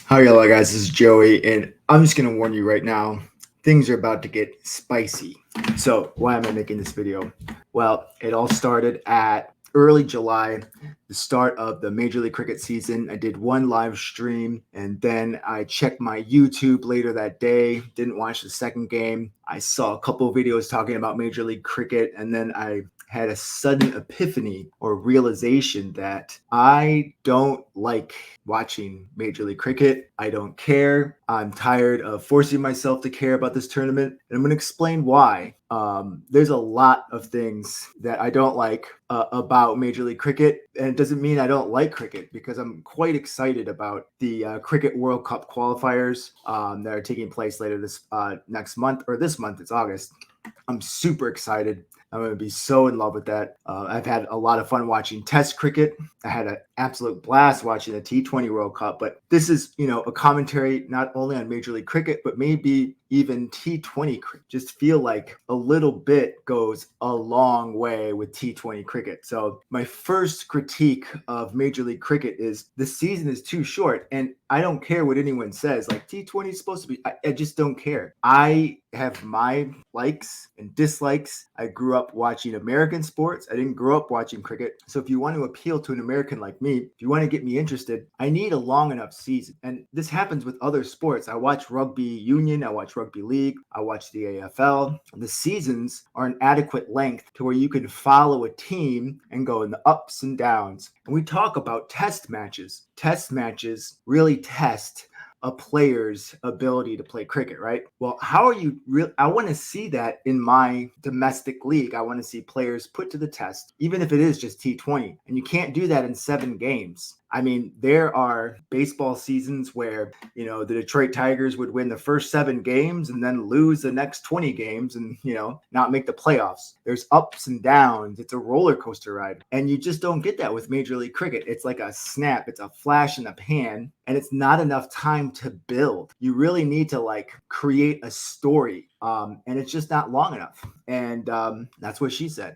Hi, hello guys. This is Joey, and I'm just gonna warn you right now. Things are about to get spicy. So, why am I making this video? Well, it all started at early July, the start of the Major League Cricket season. I did one live stream, and then I checked my YouTube later that day. Didn't watch the second game. I saw a couple of videos talking about Major League Cricket, and then I had a sudden epiphany or realization that I don't like watching Major League Cricket. I don't care. I'm tired of forcing myself to care about this tournament, and I'm going to explain why. There's a lot of things that I don't like about Major League Cricket, and it doesn't mean I don't like cricket because I'm quite excited about the Cricket World Cup qualifiers that are taking place later this next month, or this month. It's August. I'm super excited. I'm going to be so in love with that. I've had a lot of fun watching Test cricket. I had an absolute blast watching the T20 World Cup. But this is, a commentary not only on Major League Cricket, but maybe even T20 cricket. Just feel like a little bit goes a long way with T20 cricket. So my first critique of Major League Cricket is the season is too short. And I don't care what anyone says. Like T20 is supposed to be, I just don't care. I have my likes and dislikes. I grew up watching American sports. I didn't grow up watching cricket. So if you want to appeal to an American like me, if you want to get me interested, I need a long enough season. And this happens with other sports. I watch rugby union. I watch rugby league. I watch the AFL. The seasons are an adequate length to where you can follow a team and go in the ups and downs. And we talk about test matches. Test matches really test a player's ability to play cricket, right? Well, how are you real? I want to see that in my domestic league. I want to see players put to the test, even if it is just T20. And you can't do that in 7 games. I mean, there are baseball seasons where, the Detroit Tigers would win the first 7 games and then lose the next 20 games and, not make the playoffs. There's ups and downs. It's a roller coaster ride. And you just don't get that with Major League Cricket. It's like a snap. It's a flash in the pan, and it's not enough time to build. You really need to create a story. And it's just not long enough. And that's what she said.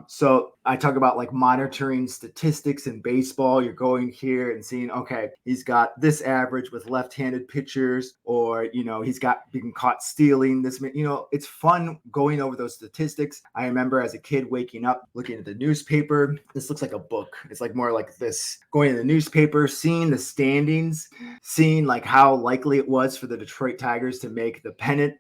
So I talk about monitoring statistics in baseball. You're going here and seeing, okay, he's got this average with left-handed pitchers, or, he's been caught stealing this. It's fun going over those statistics. I remember as a kid waking up, looking at the newspaper. This looks like a book. It's more like this, going to the newspaper, seeing the standings, seeing how likely it was for the Detroit Tigers to make the pennant.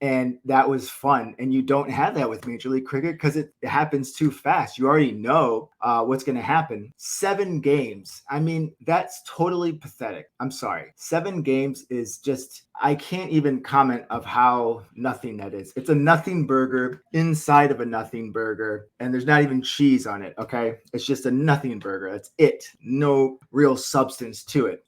And that was fun. And you don't have that with Major League Cricket because it happens too fast. You already know what's going to happen. 7 games. I mean, that's totally pathetic. I'm sorry. 7 games is just, I can't even comment of how nothing that is. It's a nothing burger inside of a nothing burger, and there's not even cheese on it, okay? It's just a nothing burger. That's it. No real substance to it.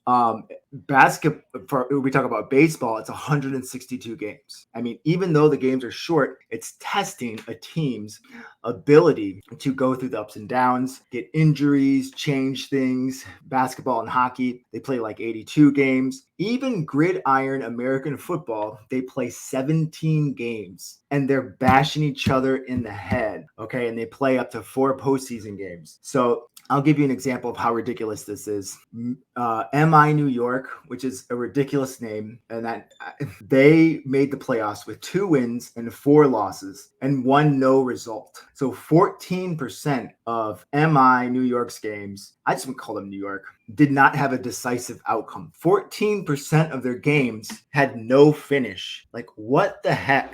Basketball, we talk about baseball, it's 162 games. I mean, even though the games are short, it's testing a team's ability to go through the ups and downs, get injuries, change things. Basketball and hockey, they play 82 games. Even gridiron American football, they play 17 games, and they're bashing each other in the head, okay? And they play up to 4 postseason games. So I'll give you an example of how ridiculous this is. MI New York, which is a ridiculous name, and that they made the playoffs with 2 wins and 4 losses and 1 no result. So 14% of MI New York's games, I just would call them New York, did not have a decisive outcome. 14% of their games had no finish. What the heck?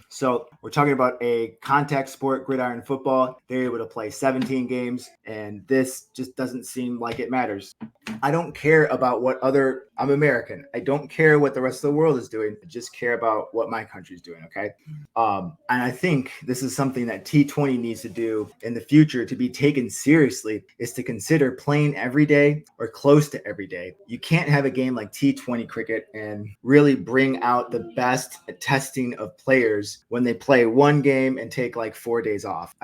So we're talking about a contact sport, gridiron football. They're able to play 17 games, and this just doesn't seem like it matters. I don't care about I'm American. I don't care what the rest of the world is doing. I just care about what my country's doing, okay? And I think this is something that T20 needs to do in the future to be taken seriously, is to consider playing every day or close to every day. You can't have a game like T20 cricket and really bring out the best testing of players when they play one game and take 4 days off.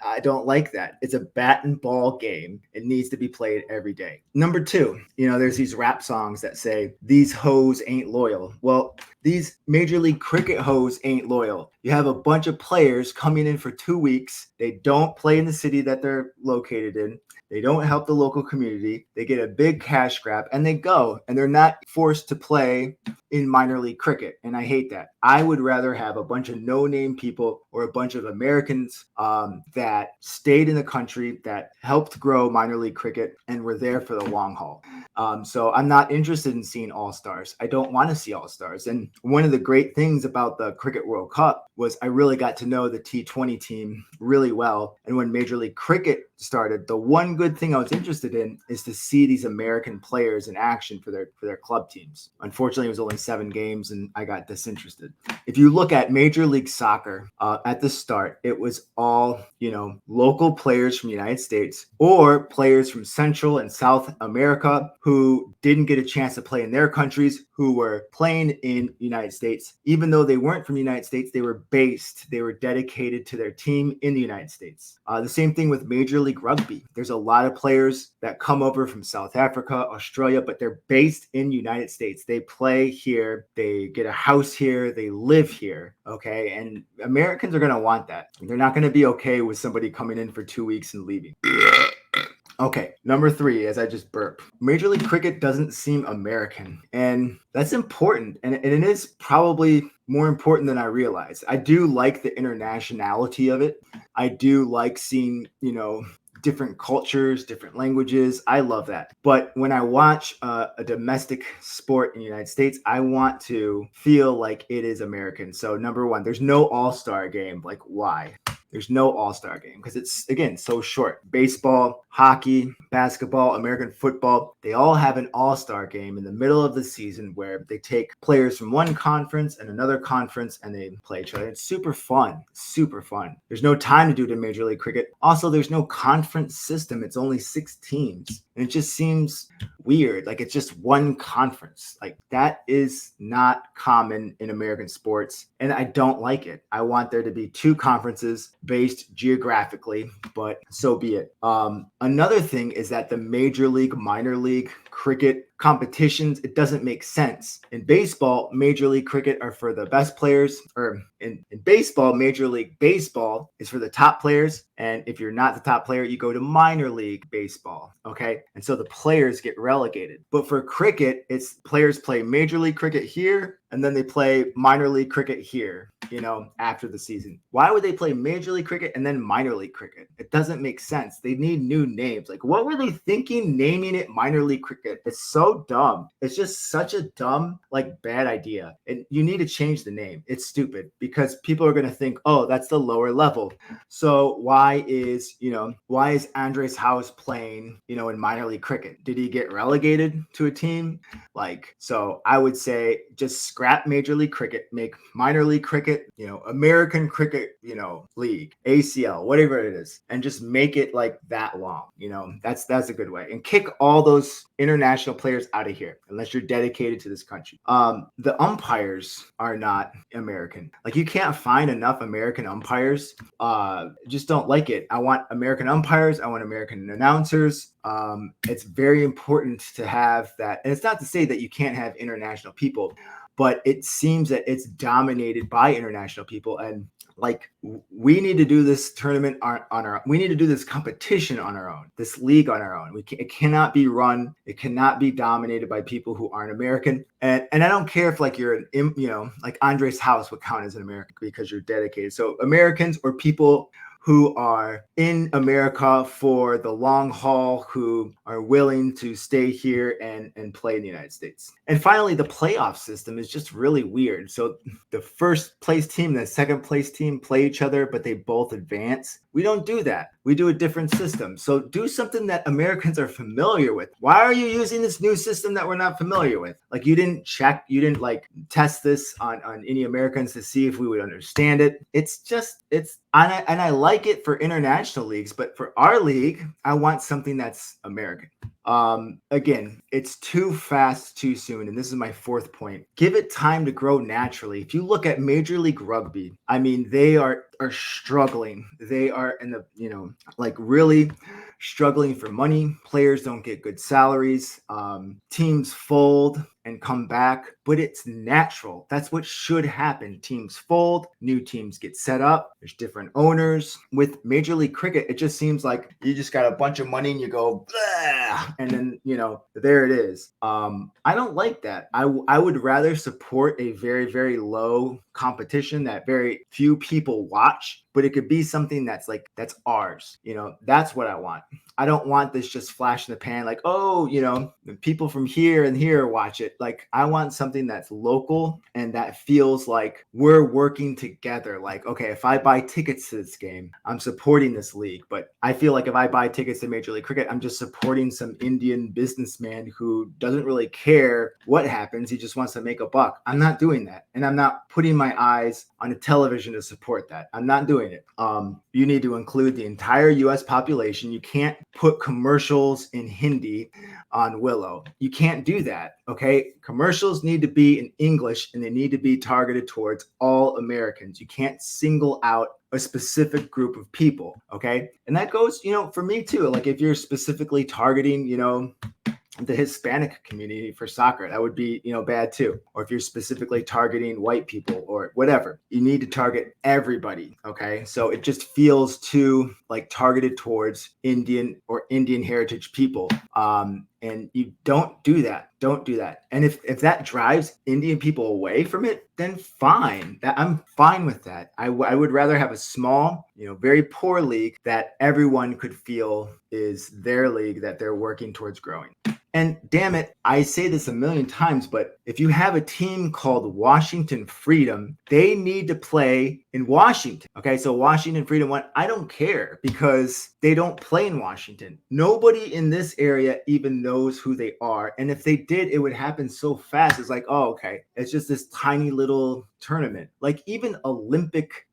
I don't like that. It's a bat and ball game. It needs to be played every day. Number 2, there's these rap songs that say, these hoes ain't loyal. Well, these Major League Cricket hoes ain't loyal. You have a bunch of players coming in for 2 weeks. They don't play in the city that they're located in. They don't help the local community. They get a big cash grab and they go, and they're not forced to play in minor league cricket. And I hate that. I would rather have a bunch of no-name people or a bunch of Americans that stayed in the country, that helped grow minor league cricket and were there for the long haul. So I'm not interested in seeing all-stars. I don't want to see all-stars. And one of the great things about the Cricket World Cup was I really got to know the T20 team really well. And when Major League Cricket started, the one good thing I was interested in is to see these American players in action for their club teams. Unfortunately, it was only 7 games and I got disinterested. If you look at Major League Soccer at the start, it was all, local players from the United States or players from Central and South America who didn't get a chance to play in their countries, who were playing in the United States. Even though they weren't from the United States, they were dedicated to their team in the United States. The same thing with Major League Rugby. There's a lot of players that come over from South Africa, Australia, but they're based in the United States. They play here, they get a house here, they live here, okay? And Americans are going to want that. They're not going to be okay with somebody coming in for 2 weeks and leaving. Okay, number 3, as I just burp. Major League Cricket doesn't seem American, and that's important, and it is probably more important than I realize. I do like the internationality of it. I do like seeing, different cultures, different languages. I love that. But when I watch a domestic sport in the United States, I want to feel like it is American. So number 1, there's no all-star game. Like, why? There's no all-star game because it's, again, so short. Baseball, hockey, basketball, American football, they all have an all-star game in the middle of the season where they take players from one conference and another conference and they play each other. It's super fun, super fun. There's no time to do it in Major League Cricket. Also, there's no conference system. It's only 6 teams. And it just seems weird. Like, it's just one conference. Like, that is not common in American sports. And I don't like it. I want there to be 2 conferences based geographically, but so be it. Another thing is that the Major League, minor league cricket competitions, it doesn't make sense. In baseball, Major League Cricket are for the best players, or in baseball, Major League Baseball is for the top players. And if you're not the top player, you go to minor league baseball. Okay. And so the players get relegated. But for cricket, it's players play Major League Cricket here, and then they play minor league cricket here, after the season. Why would they play Major League Cricket and then minor league cricket? It doesn't make sense. They need new names. Like, what were they thinking naming it minor league cricket? It's so dumb. It's just such a dumb, bad idea. And you need to change the name. It's stupid because people are going to think, oh, that's the lower level. So why is Andres House playing, in minor league cricket? Did he get relegated to a team? So I would say just scrap Major League Cricket, make minor league cricket, American Cricket, League, ACL, whatever it is, and just make it that long. That's a good way. And kick all those international players out of here unless you're dedicated to this country. The umpires are not American. You can't find enough American umpires. Just don't like it. I want American umpires. I want American announcers. It's very important to have that. And it's not to say that you can't have international people, but it seems that it's dominated by international people. And we need to do this tournament on our, we need to do this competition on our own, this league on our own. It cannot be run. It cannot be dominated by people who aren't American. And I don't care if you're Andres House would count as an American because you're dedicated. So Americans or people who are in America for the long haul, who are willing to stay here and play in the United States. And finally, the playoff system is just really weird. So the first place team and the second place team play each other, but they both advance. We don't do that. We do a different system. So do something that Americans are familiar with. Why are you using this new system that we're not familiar with? You didn't test this on any Americans to see if we would understand it. And I like it for international leagues, but for our league, I want something that's American. Again, it's too fast, too soon. And this is my 4th point. Give it time to grow naturally. If you look at Major League Rugby, they are struggling. They are in the, really struggling for money. Players don't get good salaries. Teams fold. and come back, but it's natural. That's what should happen. Teams fold, new teams get set up, there's different owners. With Major League Cricket, it just seems like you just got a bunch of money and you go, blah, and then, there it is. I don't like that. I would rather support a very, very low competition that very few people watch, but it could be something that's ours. That's what I want. I don't want this just flash in the pan, like, oh, people from here and here watch it. Like, I want something that's local and that feels like we're working together. Like, okay, if I buy tickets to this game, I'm supporting this league. But I feel like if I buy tickets to Major League Cricket, I'm just supporting some Indian businessman who doesn't really care what happens. He just wants to make a buck. I'm not doing that. And I'm not putting my eyes on a television to support that. I'm not doing it. You need to include the entire US population. You can't put commercials in Hindi on Willow. You can't do that. Okay. Commercials need to be in English and they need to be targeted towards all Americans. You can't single out a specific group of people. Okay. And that goes, for me too. Like if you're specifically targeting, the Hispanic community for soccer, that would be, bad too. Or if you're specifically targeting white people or whatever, you need to target everybody. Okay. So it just feels too like targeted towards Indian or Indian heritage people. And you don't do that. Don't do that. And if that drives Indian people away from it, then fine. I'm fine with that. I would rather have a small, very poor league that everyone could feel is their league that they're working towards growing. And damn it, I say this a million times, but if you have a team called Washington Freedom, they need to play in Washington. Okay, so Washington Freedom won. I don't care because they don't play in Washington. Nobody in this area even knows who they are. And if they did, it would happen so fast. It's like, oh, okay, it's just this tiny little tournament. Like even Olympic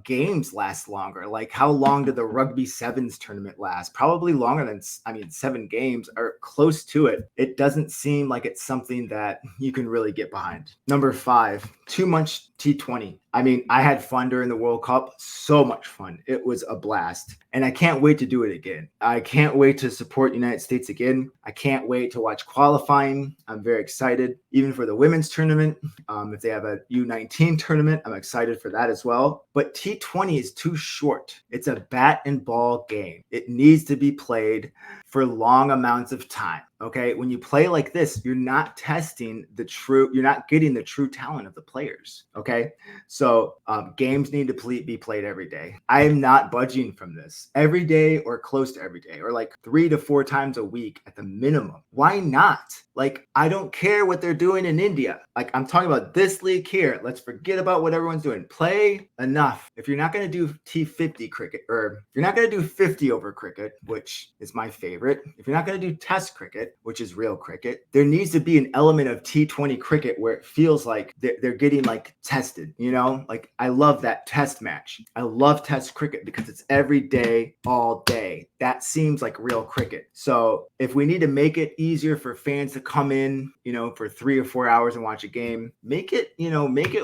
games last longer. Like how long did the Rugby Sevens tournament last? Probably longer than, 7 games or close to it. It doesn't seem like it's something that you can really get behind. Number 5, too much T20. I had fun during the World Cup. So much fun. It was a blast. And I can't wait to do it again. I can't wait to support the United States again. I can't wait to watch qualifying. I'm very excited. Even for the women's tournament. If they have a U19 tournament, I'm excited for that as well. But T20 is too short. It's a bat and ball game. It needs to be played for long amounts of time. Okay. When you play like this, you're not getting the true talent of the players. Okay. So games need to be played every day. I am not budging from this every day or close to every day or like 3 to 4 times a week at the minimum. Why not? Like, I don't care what they're doing in India. Like, I'm talking about this league here. Let's forget about what everyone's doing. Play enough. If you're not going to do T50 cricket, or if you're not going to do 50 over cricket, which is my favorite, if you're not going to do test cricket, which is real cricket, there needs to be an element of T20 cricket where it feels like they're getting like tested, Like, I love that test match. I love test cricket because it's every day, all day. That seems like real cricket. So if we need to make it easier for fans to come in, for 3 or 4 hours and watch a game, make it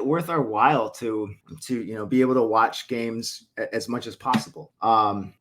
worth our while to be able to watch games as much as possible.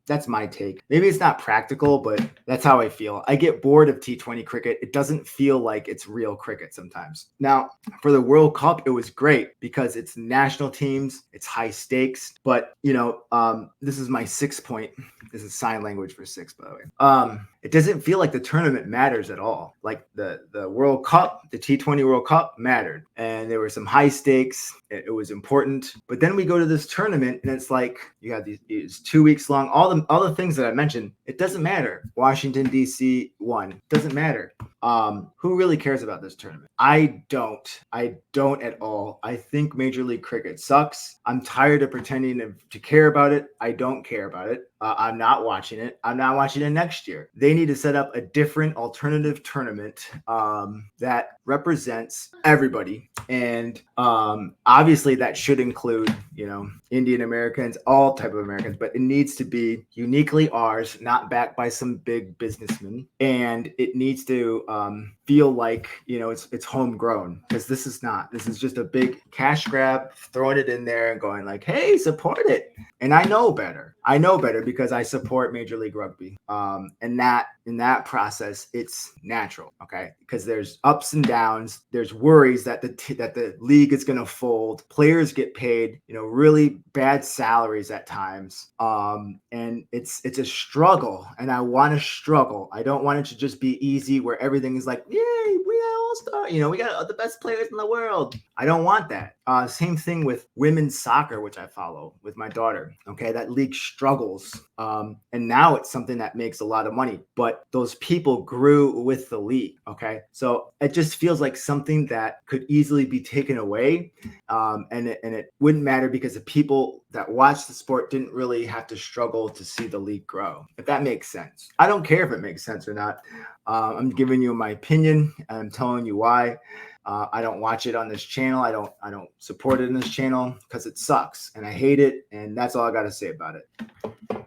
That's my take. Maybe it's not practical, but that's how I feel. I get bored of T20 cricket. It doesn't feel like it's real cricket sometimes. Now, for the World Cup, it was great because it's national teams, it's high stakes, but this is my 6th point. This is sign language for 6, by the way. It doesn't feel like the tournament matters at all. Like the World Cup, the T20 World Cup mattered. And there were some high stakes. It was important. But then we go to this tournament and it's like you have these 2 weeks long, all the things that I mentioned. It doesn't matter. Washington, D.C. won. Doesn't matter. Who really cares about this tournament? I don't at all. I think Major League Cricket sucks. I'm tired of pretending to care about it. I don't care about it. I'm not watching it. I'm not watching it next year. They need to set up a different alternative tournament that represents everybody. And obviously that should include, Indian Americans, all type of Americans, but it needs to be uniquely ours, not backed by some big businessman. And it needs to feel like, it's homegrown, because this is not. This is just a big cash grab, throwing it in there and going like, hey, support it. And I know better. I know better because I support Major League Rugby. And that in that process, it's natural, okay? Because there's ups and downs. There's worries that the league is going to fold. Players get paid, really bad salaries at times, and it's a struggle. And I want to struggle. I don't want it to just be easy where everything is like, yay, we got all star. We got the best players in the world. I don't want that. Same thing with women's soccer, which I follow with my daughter. Okay, that league struggles, and now it's something that makes a lot of money. But those people grew with the league. Okay, so it just feels like something that could easily be taken away, and it wouldn't matter because the people that watch the sport didn't really have to struggle to see the league grow. If that makes sense, I don't care if it makes sense or not. I'm giving you my opinion. I'm telling you why. I don't watch it on this channel. I don't support it in this channel because it sucks and I hate it. And that's all I got to say about it.